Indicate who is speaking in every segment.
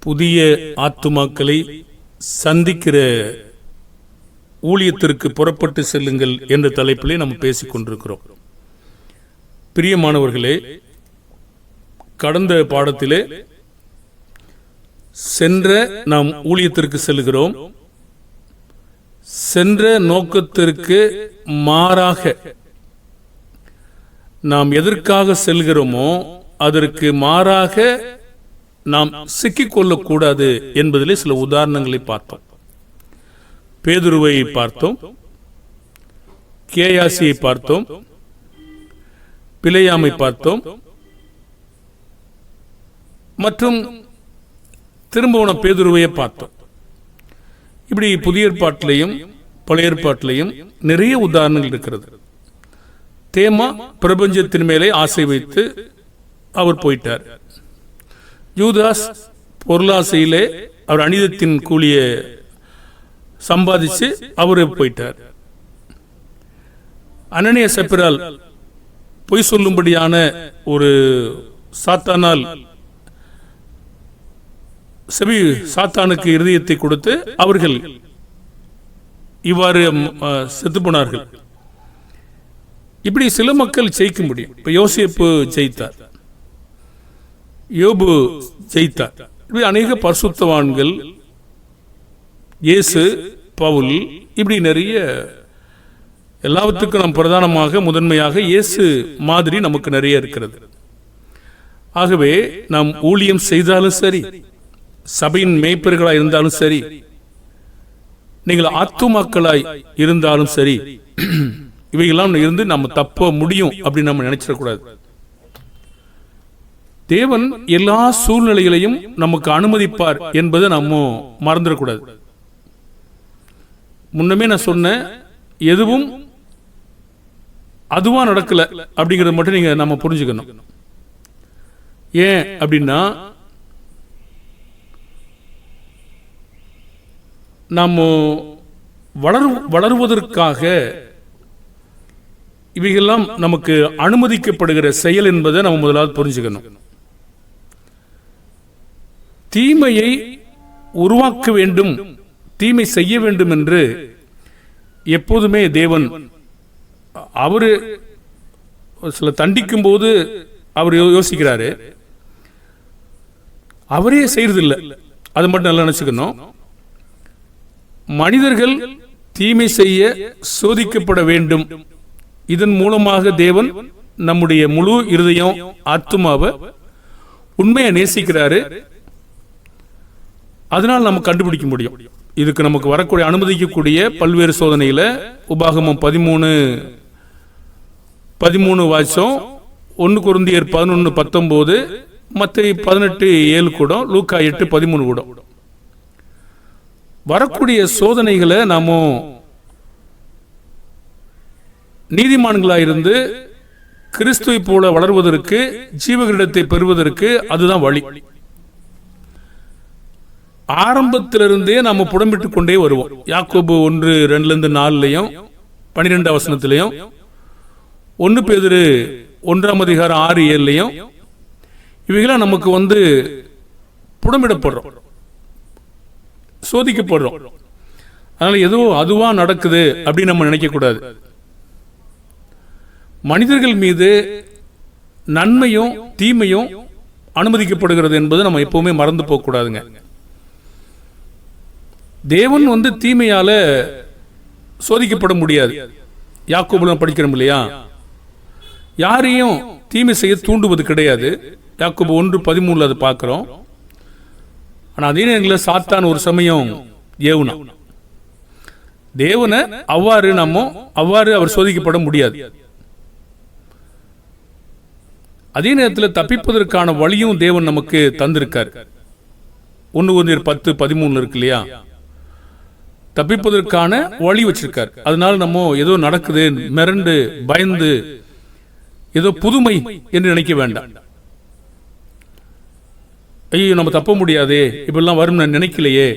Speaker 1: புதிய ஆத்துமாக்களை சந்திக்கிற ஊழியத்திற்கு புறப்பட்டு செல்லுங்கள் என்ற தலைப்பிலே நாம் பேசிக் கொண்டிருக்கிறோம். பிரியமானவர்களே, கடந்த பாடத்திலே சென்ற நாம் ஊழியத்திற்கு செல்கிறோம். சென்ற நோக்கத்திற்கு மாறாக நாம் எதற்காக செல்கிறோமோ அதற்கு மாறாக நாம் சிக்கிக்கொள்ளக்கூடாது என்பதிலே சில உதாரணங்களை பார்த்தோம். பேதுருவை பார்த்தோம், கேயாசியை பார்த்தோம், பிலேயாமை பார்த்தோம், மற்றும் திரும்பவும் பேதுருவையை பார்த்தோம். இப்படி புதிய ஏற்பாட்டிலையும் பழைய ஏற்பாட்டிலையும் நிறைய உதாரணங்கள் இருக்கிறது. தேமா பிரபஞ்சத்தின் மேலே ஆசை வைத்து அவர் போயிட்டார். யூதாஸ் பொருளாசையிலே அவர் அநீதத்தின் கூலியை சம்பாதிச்சு அவரு போயிட்டார். அனனியா சப்பிரால் பொய் சொல்லும்படியான ஒரு சாத்தானால் சாத்தானுக்கு இருதயத்தை கொடுத்து அவர்கள் இவ்வாறு செத்து போனார்கள். இப்படி சில மக்கள் ஜெயிக்க முடியும். இப்ப யோசேப்பு ஜெயித்தார், யோபு ஜெயித்தார். இப்படி அநேக பரிசுத்தவான்கள், இயேசு, பவுல், இப்படி நிறைய எல்லாவற்றுக்கும் நாம் பிரதானமாக முதன்மையாக இயேசு மாதிரி நமக்கு நிறைய இருக்கிறது. ஆகவே நாம் ஊழியம் செய்தாலும் சரி, சபையின் மேய்ப்பர்களாய் இருந்தாலும் சரி, நீங்கள் ஆத்துமாக்களாய் இருந்தாலும் சரி, இவையெல்லாம் இருந்து நம்ம தப்ப முடியும் அப்படின்னு நம்ம நினைச்சிடக்கூடாது. தேவன் எல்லா சூழ்நிலைகளையும் நமக்கு அனுமதிப்பார் என்பதை நம்ம மறந்துடக்கூடாது. முன்னமே நான் சொன்ன எதுவும் அதுவா நடக்கல அப்படிங்கறது மட்டும் நீங்க நம்ம புரிஞ்சுக்கணும். ஏன் அப்படின்னா, நம்ம வளருவதற்காக இவையெல்லாம் நமக்கு அனுமதிக்கப்படுகிற செயல் என்பதை நம்ம முதலாவது புரிஞ்சுக்கணும். தீமையை உருவாக்க வேண்டும், தீமை செய்ய வேண்டும் என்று எப்போதுமே தேவன் அவரு சில தண்டிக்கும் போது அவர் யோசிக்கிறாரு, அவரே செய்யறதில்லை. அது மட்டும் நல்லா நினைச்சுக்கணும். மனிதர்கள் தீமை செய்ய சோதிக்கப்பட வேண்டும். இதன் மூலமாக தேவன் நம்முடைய முழு இருதயம் ஆத்துமாவை உண்மையை நேசிக்கிறாரு. அதனால் நம்ம கண்டுபிடிக்க முடியும். இதுக்கு நமக்கு வரக்கூடிய அனுமதிக்கக்கூடிய பல்வேறு சோதனையில உபாகமம் 13 வாசம், 1 கொரிந்தியர் 11:19, மத்தேயு 18:7 கூட, லூக்கா 8:13 கூட வரக்கூடிய சோதனைகளை நாம நீதிமான்களாயிருந்து கிறிஸ்துவை போல வளர்வதற்கு, ஜீவகிரீடத்தை பெறுவதற்கு அதுதான் வழி. ஆரம்பத்திலிருந்தே நாம புடம்பிட்டுக் கொண்டே வருவோம். யாக்கோபு 1:2-4 12 1 பேதுரு 1:6-7 இவைகளாம் நமக்கு புடமிடப்படுறோம், சோதிக்கப்படுறோம். அதனால ஏதோ அதுவா நடக்குது அப்படின்னு நம்ம நினைக்க கூடாது. மனிதர்கள் மீது நன்மையும் தீமையும் அனுமதிக்கப்படுகிறது என்பது நம்ம எப்பவுமே மறந்து போக கூடாதுங்க. தேவன் தீமையால சோதிக்கப்பட முடியாது. யாக்கோபுல படிக்கிறோம் இல்லையா, யாரையும் தீமை செய்ய தூண்டுவது கிடையாது. யாக்கோபு 1:13 அது பார்க்கிறோம். ஆனா அதே நேரத்தில் சாத்தான் ஒரு சமயம் ஏவுனா, தேவனை அவ்வாறு அவர் சோதிக்கப்பட முடியாது. அதே நேரத்தில் தப்பிப்பதற்கான வழியும் தேவன் நமக்கு தந்திருக்கார். 1 கொரிந்தியர் 10:13 இருக்கு இல்லையா, தப்பிப்பதற்கான வழி வச்சிருக்கார். அதனால நம்ம ஏதோ நடக்குது மிரண்டு பயந்து ஏதோ புதுமை என்று நினைக்க வேண்டாம். ஐயோ நம்ம தப்ப முடியாதே, இப்பெல்லாம் வரும் நினைக்கலையே,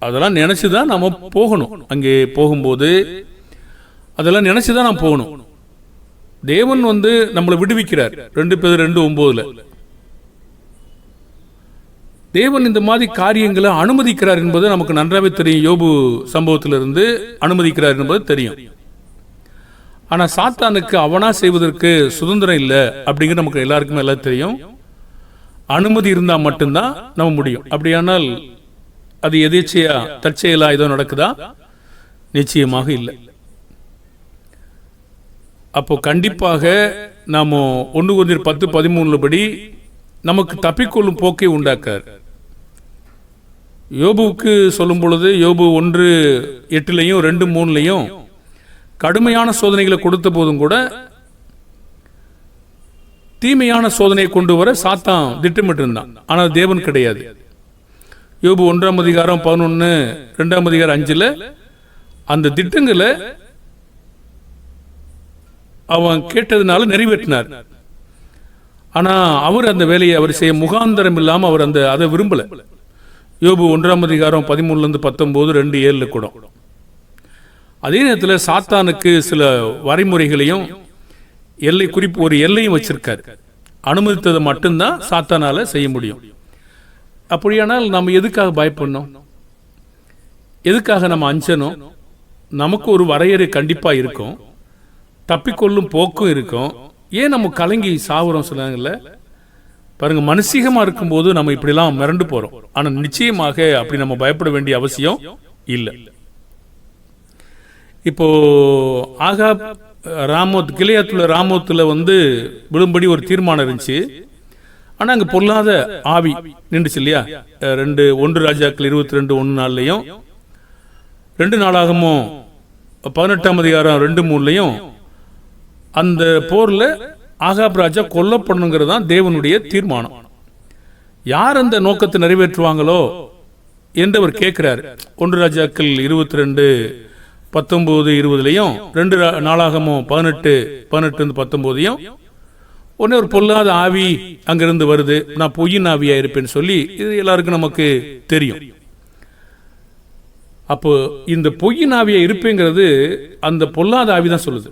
Speaker 1: அதெல்லாம் நினைச்சுதான் நம்ம போகணும். அங்கே போகும்போது அதெல்லாம் நினைச்சுதான் நாம் போகணும். தேவன் நம்மளை விடுவிக்கிறார். 2 பேர் 2:9 தேவன் இந்த மாதிரி காரியங்களை அனுமதிக்கிறார் என்பது நமக்கு நன்றாவே தெரியும். யோபு சம்பவத்திலிருந்து அனுமதிக்கிறார் என்பது தெரியும். ஆனா சாத்தானுக்கு அவனா செய்வதற்கு சுதந்திரம் இல்லை அப்படிங்கிற நமக்கு எல்லாருக்குமே எல்லாம் தெரியும். அனுமதி இருந்தா மட்டும்தான் நம்ம முடியும். அப்படியானால் அது எதேச்சையா தற்செயலா ஏதோ நடக்குதா? நிச்சயமாக இல்லை. அப்போ கண்டிப்பாக நாம 1 கொரிந்தியர் 10:13 படி நமக்கு தப்பிக்கொள்ளும் போக்கை உண்டாக்கார். யோபுவுக்கு சொல்லும் பொழுது யோபு 1:8 2:3 கடுமையான சோதனைகளை கொடுத்த போதும் கூட தீமையான சோதனையை கொண்டு வர சாத்தான் திட்டமிட்டு இருந்தான். ஆனால் தேவன் கிடையாது. யோபு 1:11 2:5 அந்த திட்டங்களை அவன் கேட்டதுனால நிறைவேற்றினார். ஆனா அவர் அந்த வேலையை அவர் செய்ய முகாந்தரம் இல்லாம அவர் அதை விரும்பல. யோபு 1:13 19 2:7 கூட. அதே நேரத்தில் சாத்தானுக்கு சில வரைமுறைகளையும் எல்லை குறிப்பு ஒரு எல்லையும் வச்சிருக்காரு. அனுமதித்ததை மட்டும்தான் சாத்தானால செய்ய முடியும். அப்படியானால் நம்ம எதுக்காக பயப்படணும்? எதுக்காக நம்ம அஞ்சணும்? நமக்கு ஒரு வரையறை கண்டிப்பா இருக்கும். தப்பிக்கொள்ளும் போக்கும் இருக்கும். ஏன் நம்ம கலங்கி சாவுறோம்? சொன்னாங்கல்ல பாருங்க, மனசீகமா இருக்கும்போது நம்ம இப்படிலாம் மிரண்டு போறோம். ஆனா நிச்சயமாக அப்படி நம்ம பயப்பட வேண்டிய அவசியம் இல்லை. இப்போ ஆகாப் ராமோத் கிளையாத்துல ராமோத்துல விழும்படி ஒரு தீர்மானம் இருந்துச்சு. ஆனா அங்க பொல்லாத ஆவி நின்றுச்சு இல்லையா? 1 ராஜாக்கள் 22:1 2 நாளாகமும் 18ஆம் அதிகாரம் 2:3 அந்த போர்ல ஆகாப் ராஜா கொல்லப்படணுங்கிறது தான் தேவனுடைய தீர்மானம். யார் அந்த நோக்கத்தை நிறைவேற்றுவாங்களோ என்று அவர் கேட்கிறார். 1 ராஜாக்கள் 22:19-20 2 நாளாகமும் 18-19 உடனே ஒரு பொல்லாத ஆவி அங்கிருந்து வருது. நான் பொய்யின் ஆவியா இருப்பேன்னு சொல்லி இது எல்லாருக்கும் நமக்கு தெரியும். அப்போ இந்த பொய்யின் ஆவியா இருப்பேங்கிறது அந்த பொல்லாத ஆவி தான் சொல்லுது.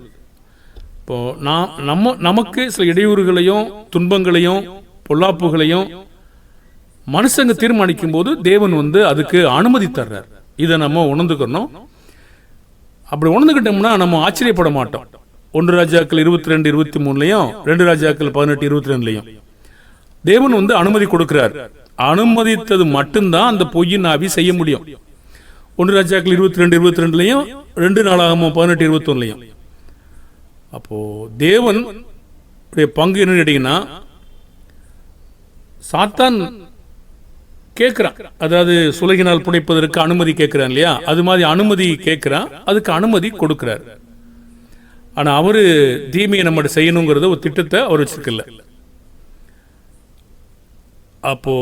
Speaker 1: இப்போ நமக்கு சில இடையூறுகளையும் துன்பங்களையும் பொல்லாப்புகளையும் மனுஷங்க தீர்மானிக்கும் போது தேவன் அதுக்கு அனுமதி தர்றார். இதை நம்ம உணர்ந்துக்கணும். அப்படி உணர்ந்துக்கிட்டோம்னா நம்ம ஆச்சரியப்பட மாட்டோம். 1 ராஜாக்கள் 22-23 2 ராஜாக்கள் 18-22 தேவன் அனுமதி கொடுக்கிறார். அனுமதித்தது மட்டும்தான் அந்த பொய்யின் ஆவி செய்ய முடியும். 1 ராஜாக்கள் 22-22 2 நாளாகமும் 18-21 அப்போ தேவன் பங்கு என்ன கேட்டீங்கன்னா, சாத்தான் கேட்கிறான். அதாவது சுலகினால் புடைப்பதற்கு அனுமதி கேட்கிறான் இல்லையா? அது மாதிரி அனுமதி கேட்கிறான். அதுக்கு அனுமதி கொடுக்கிறார். ஆனா அவரு தீமையை நம்ம செய்யணுங்கிறத ஒரு திட்டத்தை அவர் வச்சிருக்கல. அப்போ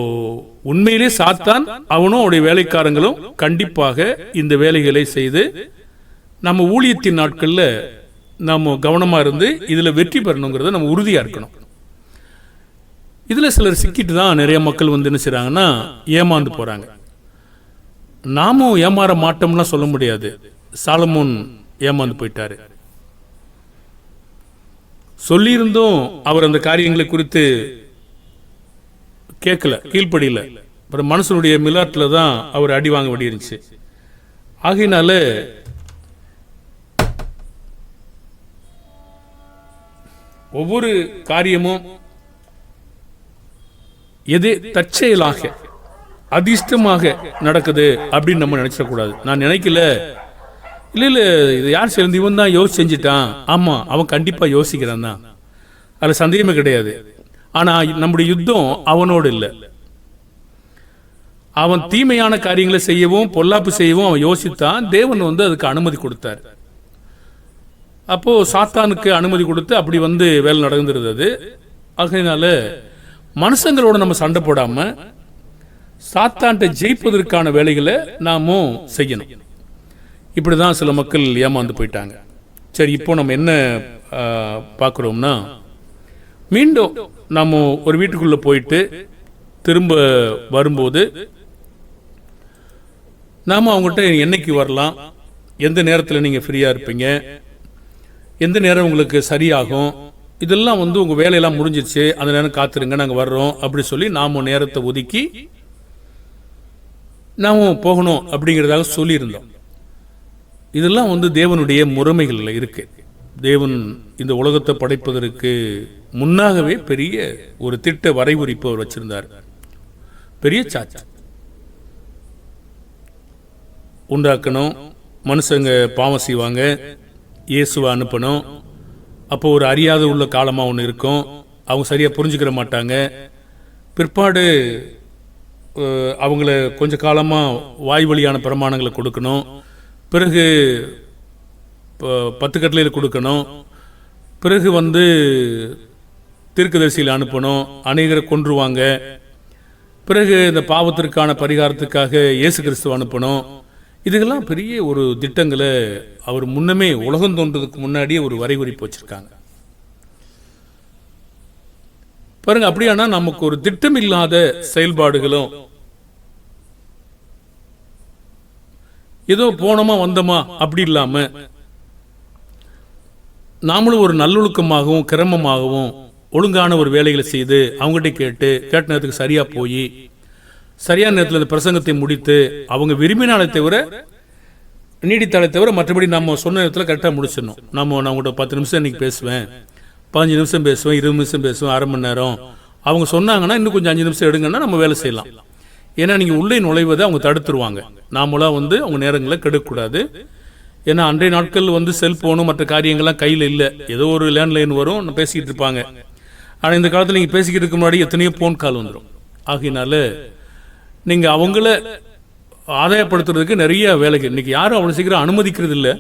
Speaker 1: உண்மையிலே சாத்தான் அவனும் அவருடைய வேலைக்காரங்களும் கண்டிப்பாக இந்த வேலைகளை செய்து நம்ம ஊழியத்தின் நாட்கள்ல நம்ம கவனமா இருந்து இதுல வெற்றி பெறணுங்கிறத நம்ம உறுதியா இருக்கணும். இதுல சிலர் சிக்கிட்டு தான் நிறைய மக்கள் என்ன செய்றாங்கன்னா ஏமாந்து போறாங்க. நாமும் ஏமாற மாட்டோம்னா சொல்ல முடியாது. சாலமோன் ஏமாந்து போயிட்டாரு. சொல்லியிருந்தும் அவர் அந்த காரியங்களை குறித்து கேட்கல, கீழ்ப்படியில. அப்புறம் மனுஷனுடைய மிலாட்டில தான் அவர் அடி வாங்க வேண்டியிருந்துச்சு. ஆகையினால ஒவ்வொரு காரியமும் எது தற்செயலாக அதிர்ஷ்டமாக நடக்குது அப்படின்னு நம்ம நினைச்சிடக்கூடாது. நான் நினைக்கல, இல்ல இது யார் சேர்ந்து இவன் தான் யோசிச்சு செஞ்சுட்டான். ஆமா, அவன் கண்டிப்பா யோசிக்கிறான் தான், அதுல சந்தேகமே கிடையாது. ஆனா நம்முடைய யுத்தம் அவனோடு இல்லை. அவன் தீமையான காரியங்களை செய்யவும் பொல்லாப்பு செய்யவும் அவன் யோசித்தான். தேவன் அதுக்கு அனுமதி கொடுத்தார். அப்போ சாத்தானுக்கு அனுமதி கொடுத்து அப்படி வேலை நடந்துருது. ஆகையினால மனுஷங்களோட நம்ம சண்டை போடாம சாத்தான்ட்ட ஜெயிப்பதற்கான வேலைகளை நாமும் செய்யணும். இப்படிதான் சில மக்கள் ஏமாந்து போயிட்டாங்க. சரி, இப்போ நம்ம என்ன பார்க்குறோம்னா, மீண்டும் நம்ம ஒரு வீட்டுக்குள்ள போயிட்டு திரும்ப வரும்போது நாம அவங்ககிட்ட என்னைக்கு வரலாம், எந்த நேரத்தில் நீங்க ஃப்ரீயா இருப்பீங்க, எந்த நேரம் உங்களுக்கு சரியாகும், இதெல்லாம் உங்க வேலையெல்லாம் முடிஞ்சிருச்சு, அந்த நேரம் காத்துருங்க நாங்கள் வர்றோம் அப்படி சொல்லி நாம நேரத்தை ஒதுக்கி நாம் போகணும் அப்படிங்கிறதாக சொல்லியிருந்தோம். இதெல்லாம் தேவனுடைய முறைமைகளில் இருக்கு. தேவன் இந்த உலகத்தை படைப்பதற்கு முன்னாகவே பெரிய ஒரு திட்ட வரைவுரிப்பு அவர் வச்சிருந்தார். பெரிய சாட்சி உண்டாக்கணும், மனுஷங்க பாவம் செய்வாங்க, இயேசுவை அனுப்பணும். அப்போ ஒரு அறியாத உள்ள காலமாக ஒன்று இருக்கும், அவங்க சரியாக புரிஞ்சுக்கிற மாட்டாங்க. பிற்பாடு அவங்கள கொஞ்ச காலமாக வாய் வழியான பிரமாணங்களை கொடுக்கணும், பிறகு 10 கட்டளையில் கொடுக்கணும், பிறகு தீர்க்கதரிசியில் அனுப்பணும், அநேகரை கொன்றுவாங்க, பிறகு இந்த பாவத்திற்கான பரிகாரத்துக்காக இயேசு கிறிஸ்துவ அனுப்பணும். இதுக்கெல்லாம் பெரிய ஒரு திட்டங்களை அவர் முன்னமே உலகம் தோன்றதுக்கு முன்னாடியே ஒரு வரைகுறிப்பு வச்சிருக்காங்க பாருங்க. அப்படியானா நமக்கு ஒரு திட்டம் இல்லாத செயல்பாடுகளும், ஏதோ போனோமா வந்தோமா அப்படி இல்லாம நாமளும் ஒரு நல்லொழுக்கமாகவும் கிரமமாகவும் ஒழுங்கான ஒரு வேலைகளை செய்து அவங்ககிட்ட கேட்ட நேரத்துக்கு சரியா போய் சரியான நேரத்தில் அந்த பிரசங்கத்தை முடித்து அவங்க விரும்பினாலே தவிர நீடித்தாலே தவிர மற்றபடி நம்ம சொன்ன நேரத்தில் கரெக்டாக முடிச்சிடணும். நான் உங்கள்கிட்ட 10 நிமிஷம் இன்னைக்கு பேசுவேன், 15 நிமிஷம் பேசுவேன், 20 நிமிஷம் பேசுவேன், அரை மணி நேரம் அவங்க சொன்னாங்கன்னா இன்னும் கொஞ்சம் 5 நிமிஷம் எடுங்கன்னா நம்ம வேலை செய்யலாம். ஏன்னா நீங்கள் உள்ளே நுழைவதை அவங்க தடுத்துருவாங்க. நாமளாக அவங்க நேரங்களை கெடுக்கக்கூடாது. ஏன்னா அன்றைய நாட்கள் செல்போனும் மற்ற காரியங்கள்லாம் கையில் இல்லை. ஏதோ ஒரு லேண்ட்லைன் வரும், பேசிக்கிட்டு இருப்பாங்க. ஆனால் இந்த காலத்தில் நீங்கள் பேசிக்கிட்டு இருக்க முன்னாடி எத்தனையோ ஃபோன் கால் வந்துடும். ஆகையினால நீங்கள் அவங்கள ஆதாயப்படுத்துறதுக்கு நிறைய வேலைகள் இன்னைக்கு யாரும் அவ்வளோ சீக்கிரம் அனுமதிக்கிறது இல்லை.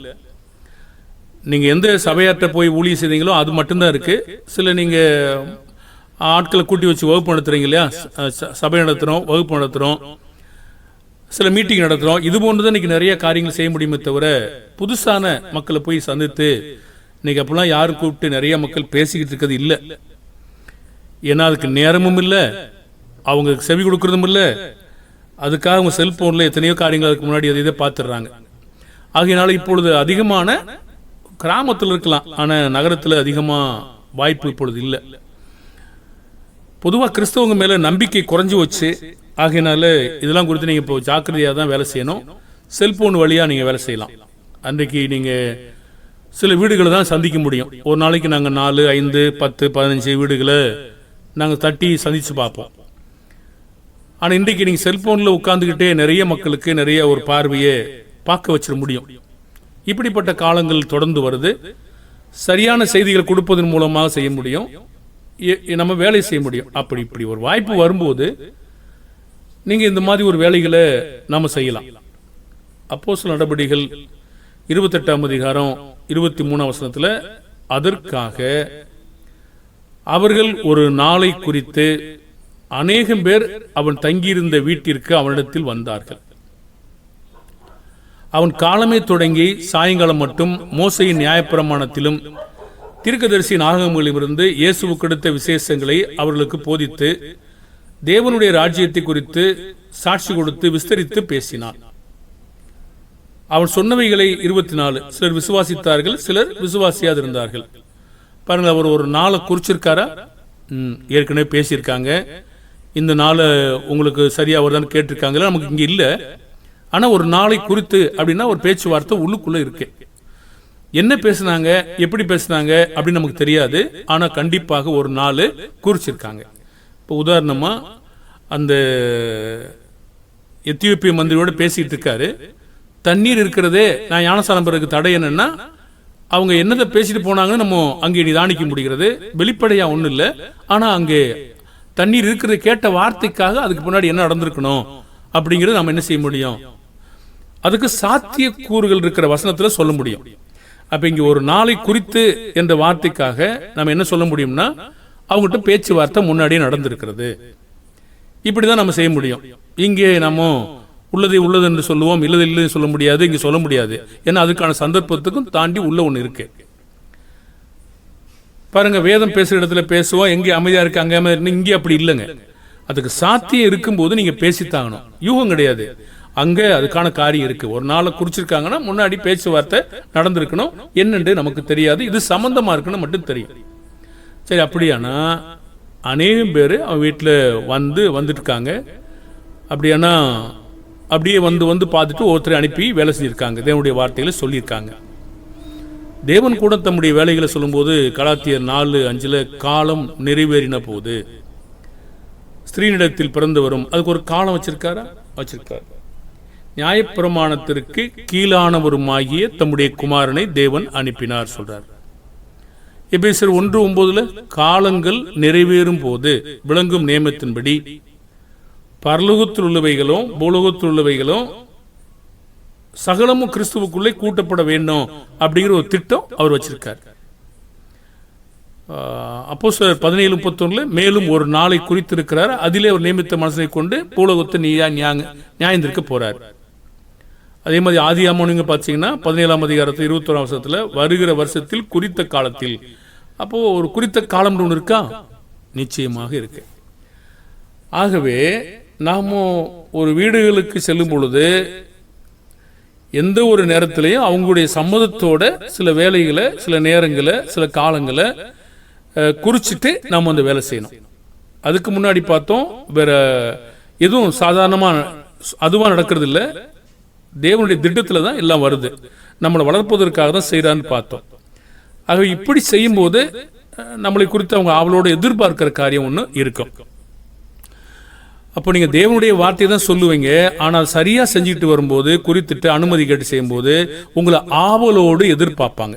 Speaker 1: நீங்கள் எந்த சபையாற்ற போய் ஊழியம் செய்தீங்களோ அது மட்டும்தான் இருக்குது. சில நீங்கள் ஆட்களை கூட்டி வச்சு வகுப்பு நடத்துகிறீங்க இல்லையா, சபை நடத்துகிறோம், வகுப்பு நடத்துகிறோம், சில மீட்டிங் நடத்துகிறோம். இது போன்று தான் இன்றைக்கி நிறைய காரியங்கள் செய்ய முடியுமே தவிர புதுசான மக்களை போய் சந்தித்து இன்றைக்கி அப்போலாம் யாரும் கூப்பிட்டு நிறைய மக்கள் பேசிக்கிட்டு இருக்கிறது இல்லை. ஏன்னா அதுக்கு நேரமும் இல்லை, அவங்க செவி கொடுக்கறதும் இல்லை. அதுக்காக அவங்க செல்போனில் எத்தனையோ காரியங்கள் அதுக்கு முன்னாடி அதை இதை பார்த்துடுறாங்க. ஆகையினால இப்பொழுது அதிகமான கிராமத்தில் இருக்கலாம், ஆனால் நகரத்தில் அதிகமாக வாய்ப்பு இப்பொழுது இல்லை. பொதுவாக கிறிஸ்தவங்க மேலே நம்பிக்கை குறைஞ்சி வச்சு, ஆகையினால இதெல்லாம் குறித்து நீங்கள் இப்போ ஜாக்கிரதையாக தான் வேலை செய்யணும். செல்போன் வழியாக நீங்கள் வேலை செய்யலாம். அன்றைக்கு நீங்கள் சில வீடுகளை தான் சந்திக்க முடியும். ஒரு நாளைக்கு நாங்கள் 4, 5, 10, 15 வீடுகளை நாங்கள் தட்டி சந்தித்து பார்ப்போம். ஆனால் இன்றைக்கு நீங்கள் செல்போனில் உட்காந்துக்கிட்டே நிறைய மக்களுக்கு நிறைய ஒரு பார்வையை பார்க்க வச்சிட முடியும். இப்படிப்பட்ட காலங்கள் தொடர்ந்து வருது. சரியான செய்திகள் கொடுப்பதன் மூலமாக செய்ய முடியும், நம்ம வேலை செய்ய முடியும். இப்படி ஒரு வாய்ப்பு வரும்போது நீங்கள் இந்த மாதிரி ஒரு வேலைகளை நாம் செய்யலாம். அப்போஸ்தலர் நடபடிகள் 28ஆம் அதிகாரம் 23ஆம் வசனத்தில் அதற்காக அவர்கள் ஒரு நாளை குறித்து அநேகம் பேர் அவன் தங்கியிருந்த வீட்டிற்கு அவனிடத்தில் வந்தார்கள். அவன் காலமே தொடங்கி சாயங்காலம் மட்டும் மோசையின் நியாயப்பிரமாணத்திலும் தீர்க்கதரிசியின் ஆகமங்களிலிருந்து இயேசுவுக்கு எடுத்த விசேஷங்களை அவர்களுக்கு போதித்து தேவனுடைய ராஜ்யத்தை குறித்து சாட்சி கொடுத்து விஸ்தரித்து பேசினான். அவன் சொன்னவைகளை 24 சிலர் விசுவாசித்தார்கள், சிலர் விசுவாசியாதிருந்தார்கள். பாருங்க, அவர் ஒரு நாளை குறிச்சிருக்காரா? ஏற்கனவே பேசியிருக்காங்க. இந்த நாளை உங்களுக்கு சரியா வருதான்னு கேட்டிருக்காங்களா? நமக்கு இங்கே இல்லை. ஆனால் ஒரு நாளை குறித்து அப்படின்னா ஒரு பேச்சுவார்த்தை உள்ளுக்குள்ளே இருக்கு. என்ன பேசுனாங்க, எப்படி பேசுனாங்க அப்படின்னு நமக்கு தெரியாது. ஆனால் கண்டிப்பாக ஒரு நாள் குறிச்சிருக்காங்க. இப்போ உதாரணமாக அந்த எத்தியோப்பிய மந்திரியோட பேசிட்டு இருக்காரு. தண்ணீர் இருக்கிறதே, நான் ஞானஸ்நானம் பெறதுக்கு தடை என்னன்னா அவங்க என்னதை பேசிட்டு போனாங்கன்னு நம்ம அங்கே நிதானிக்க முடிகிறது. வெளிப்படையா ஒன்றும் இல்லை. ஆனால் அங்கே தண்ணீர் இருக்கிறது கேட்ட வார்த்தைக்காக அதுக்கு முன்னாடி என்ன நடந்திருக்கணும் அப்படிங்கிறது நம்ம என்ன செய்ய முடியும், அதுக்கு சாத்திய கூறுகள் இருக்கிற வசனத்தில் சொல்ல முடியும். அப்ப இங்க ஒரு நாளை குறித்து என்ற வார்த்தைக்காக நம்ம என்ன சொல்ல முடியும்னா அவங்ககிட்ட பேச்சுவார்த்தை முன்னாடியே நடந்திருக்கிறது. இப்படிதான் நம்ம செய்ய முடியும். இங்கே நம்ம உள்ளதை உள்ளது என்று சொல்லுவோம், இல்லது இல்லை சொல்ல முடியாது, இங்கே சொல்ல முடியாது. ஏன்னா அதுக்கான சந்தர்ப்பத்துக்கும் தாண்டி உள்ள ஒன்று இருக்கு. பாருங்க, வேதம் பேசுற இடத்துல பேசுவோம், எங்கே அமைதியா இருக்கு அங்கே அமைதியா, இங்கே அப்படி இல்லைங்க. அதுக்கு சாத்தியம் இருக்கும்போது நீங்க பேசித்தாகணும், யூகம் கிடையாது. அங்க அதுக்கான காரியம் இருக்கு. ஒரு நாளை குறிச்சிருக்காங்கன்னா முன்னாடி பேச்சுவார்த்தை நடந்திருக்கணும். என்னன்னு நமக்கு தெரியாது, இது சம்பந்தமா இருக்குன்னு மட்டும் தெரியும். சரி, அப்படியானா அநேகம் பேர் அவன் வீட்டில் வந்துட்டு இருக்காங்க. அப்படியானா அப்படியே வந்து பார்த்துட்டு ஒருத்தரை அனுப்பி வேலை செஞ்சுருக்காங்க, தேவனுடைய வார்த்தைகளை சொல்லியிருக்காங்க. தேவன் கூட தம்முடைய வேலைகளை சொல்லும்போது கலாத்தியர் 4:5 காலம் நிறைவேறின போது ஸ்திரீனிடத்தில் பிறந்து வரும், அதுக்கு ஒரு காலம் வச்சிருக்காரா? வச்சிருக்காரு. நியாயப்பிரமாணத்திற்கு கீழானவருமாகிய தம்முடைய குமாரனை தேவன் அனுப்பினார் சொல்றார். எபேசியர் 1:9 காலங்கள் நிறைவேறும் போது விளங்கும் நியமத்தின்படி பரலோகத்தில் உள்ளவைகளும் பூலோகத்தில் உள்ளவைகளும் சகலமும் கிறிஸ்துவுக்குள்ளே கூட்டப்பட வேண்டும் அப்படிங்கிற ஒரு திட்டம் அவர் வச்சிருக்கார். அப்போஸ்தலர் 17:31 மேலும் ஒரு நாளை குறித்திருக்கிறார், அதிலே ஒரு நியமித்த மனசை கொண்டு பூலோகத்தை நியாயந்திருக்க போறார். அதே மாதிரி ஆதியாகமம் நீங்க பார்த்தீங்கன்னா 17ஆம் அதிகாரத்தில் 21ஆம் வசனத்தில் வருகிற வருஷத்தில் குறித்த காலத்தில், அப்போ ஒரு குறித்த காலம் ஒன்று இருக்கா? நிச்சயமாக இருக்கு. ஆகவே நாம ஒரு வீடுகளுக்கு செல்லும் பொழுது எந்த ஒரு நேரத்திலையும் அவங்களுடைய சம்மதத்தோட சில வேலைகளை, சில நேரங்களை, சில காலங்களை குறிச்சிட்டு நாம் அந்த வேலை செய்யணும். அதுக்கு முன்னாடி பார்த்தோம், வேற எதுவும் சாதாரணமாக அதுவாக நடக்கிறது இல்லை, தேவனுடைய திட்டத்தில் தான் எல்லாம் வருது, நம்மளை வளர்ப்பதற்காக தான் செய்கிறான்னு பார்த்தோம். ஆக இப்படி செய்யும்போது நம்மளை குறித்து அவங்க அவளோட எதிர்பார்க்கிற காரியம் ஒன்று இருக்கும். அப்போ நீங்கள் தேவனுடைய வார்த்தையை தான் சொல்லுவீங்க, ஆனால் சரியாக செஞ்சுக்கிட்டு வரும்போது, குறித்துட்டு அனுமதி கேட்டு செய்யும்போது உங்களை ஆவலோடு எதிர்பார்ப்பாங்க.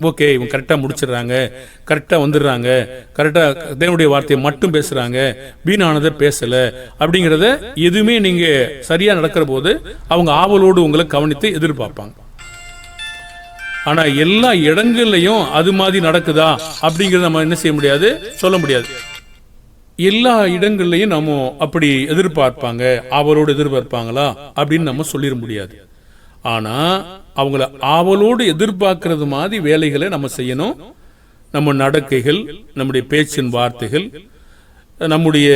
Speaker 1: ஓகே, இவங்க கரெக்டாக முடிச்சிடுறாங்க, கரெக்டாக வந்துடுறாங்க, கரெக்டாக தேவனுடைய வார்த்தையை மட்டும் பேசுகிறாங்க, வீணானதை பேசலை அப்படிங்கிறத எதுவுமே நீங்கள் சரியாக நடக்கிற போது அவங்க ஆவலோடு உங்களை கவனித்து எதிர்பார்ப்பாங்க. ஆனால் எல்லா இடங்கள்லையும் அது மாதிரி நடக்குதா அப்படிங்கிறத நம்ம என்ன செய்ய முடியாது, சொல்ல முடியாது. எல்லா இடங்கள்லையும் நம்ம அப்படி எதிர்பார்ப்பாங்க, ஆவலோடு எதிர்பார்ப்பாங்களா அப்படின்னு நம்ம சொல்லிட முடியாது. ஆனா அவங்கள ஆவலோடு எதிர்பார்க்கறது மாதிரி வேலைகளை நம்ம செய்யணும். நம்ம நடக்கைகள், நம்முடைய பேச்சின் வார்த்தைகள், நம்முடைய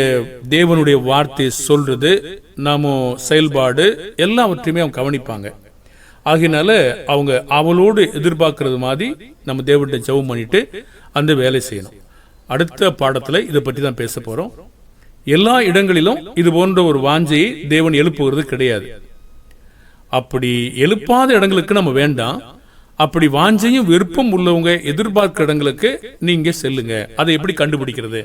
Speaker 1: தேவனுடைய வார்த்தையை சொல்றது, நம்ம செயல்பாடு எல்லாவற்றையுமே அவங்க கவனிப்பாங்க. ஆகையினால அவங்க ஆவலோடு எதிர்பார்க்கறது மாதிரி நம்ம தேவன்கிட்ட ஜெபம் பண்ணிட்டு அந்த வேலை செய்யணும். அடுத்த பாடத்தில் இதை பற்றி தான் பேச போறோம். எல்லா இடங்களிலும் இது போன்ற ஒரு வாஞ்சையை தேவன் எழுப்புகிறது கிடையாது. அப்படி எழுப்பாத இடங்களுக்கு நம்ம வேண்டாம். அப்படி வாஞ்சையும் விருப்பம் உள்ளவங்க எதிர்பார்க்கிற இடங்களுக்கு நீங்க செல்லுங்க. அதை எப்படி கண்டுபிடிக்கிறது?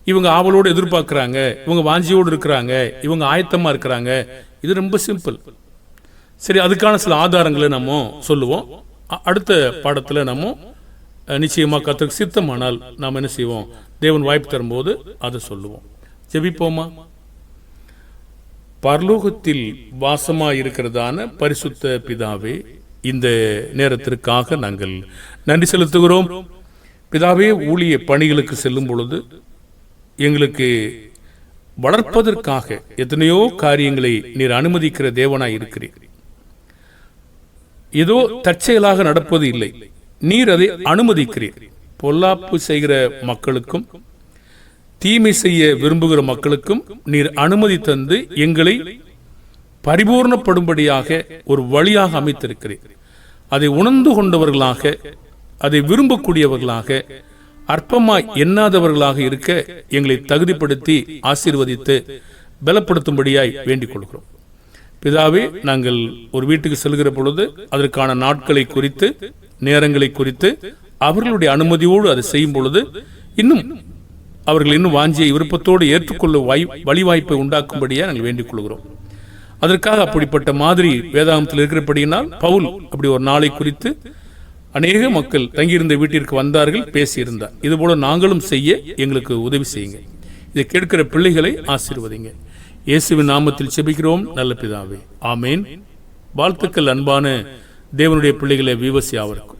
Speaker 1: இவங்க ஆவலோடு எதிர்பார்க்கிறாங்க, இவங்க வாஞ்சியோடு இருக்கிறாங்க, இவங்க ஆயத்தமா இருக்கிறாங்க. இது ரொம்ப சிம்பிள். சரி, அதுக்கான சில ஆதாரங்களை நம்ம சொல்லுவோம். அடுத்த பாடத்தில் நம்ம நிச்சயமாக கர்த்தருக்கு சித்தமானால் நாம் என்ன செய்வோம், தேவன் வாய்ப்பு தரும்போது அதை சொல்லுவோம். ஜெபிப்போமா. பரலோகத்தில் வாசமாக இருக்கிறதான பரிசுத்த பிதாவே, இந்த நேரத்திற்காக நாங்கள் நன்றி செலுத்துகிறோம். பிதாவே, ஊழிய பணிகளுக்கு செல்லும் பொழுது எங்களுக்கு வளர்ப்பதற்காக எத்தனையோ காரியங்களை நீர் அனுமதிக்கிற தேவனாய் இருக்கிறீர். ஏதோ தற்செயலாக நடப்பது இல்லை, நீர் அதை அனுமதிக்கிறீர். பொல்லாப்பு செய்கிற மக்களுக்கும் தீமை செய்ய விரும்புகிற மக்களுக்கும் நீர் அனுமதி தந்து எங்களை பரிபூர்ணப்படும்படியாக ஒரு வழியாக அமைத்திருக்கிறீர். அதை உணர்ந்து கொண்டவர்களாக, அதை விரும்பக்கூடியவர்களாக, அற்பமாய் எண்ணாதவர்களாக இருக்க எங்களை தகுதிப்படுத்தி ஆசீர்வதித்து பலப்படுத்தும்படியாய் வேண்டிக் கொள்கிறோம். பிதாவே, நாங்கள் ஒரு வீட்டுக்கு செல்கிற பொழுது அதற்கான நாட்களை குறித்து, நேரங்களை குறித்து அவர்களுடைய அனுமதியோடு அதை செய்யும் பொழுது இன்னும் அவர்கள் இன்னும் வாஞ்சியை விருப்பத்தோடு ஏற்றுக்கொள்ள வழிவாய்ப்பை உண்டாக்கும்படியாக நாங்கள் வேண்டிக் கொள்கிறோம். அதற்காக அப்படிப்பட்ட மாதிரி வேதாகமத்தில் இருக்கிறபடியினால் பவுல் அப்படி ஒரு நாளை குறித்து அநேக மக்கள் தங்கியிருந்த வீட்டிற்கு வந்தார்கள், பேசியிருந்தார். இதுபோல நாங்களும் செய்ய எங்களுக்கு உதவி செய்யுங்க. இதை கேட்கிற பிள்ளைகளை ஆசீர்வதிங்க. இயேசுவின் நாமத்தில் செபிக்கிறோம் நல்ல பிதாவே, ஆமேன். வாழ்த்துக்கள் அன்பான தேவனுடைய பிள்ளைகளை விவசி அவருக்கு.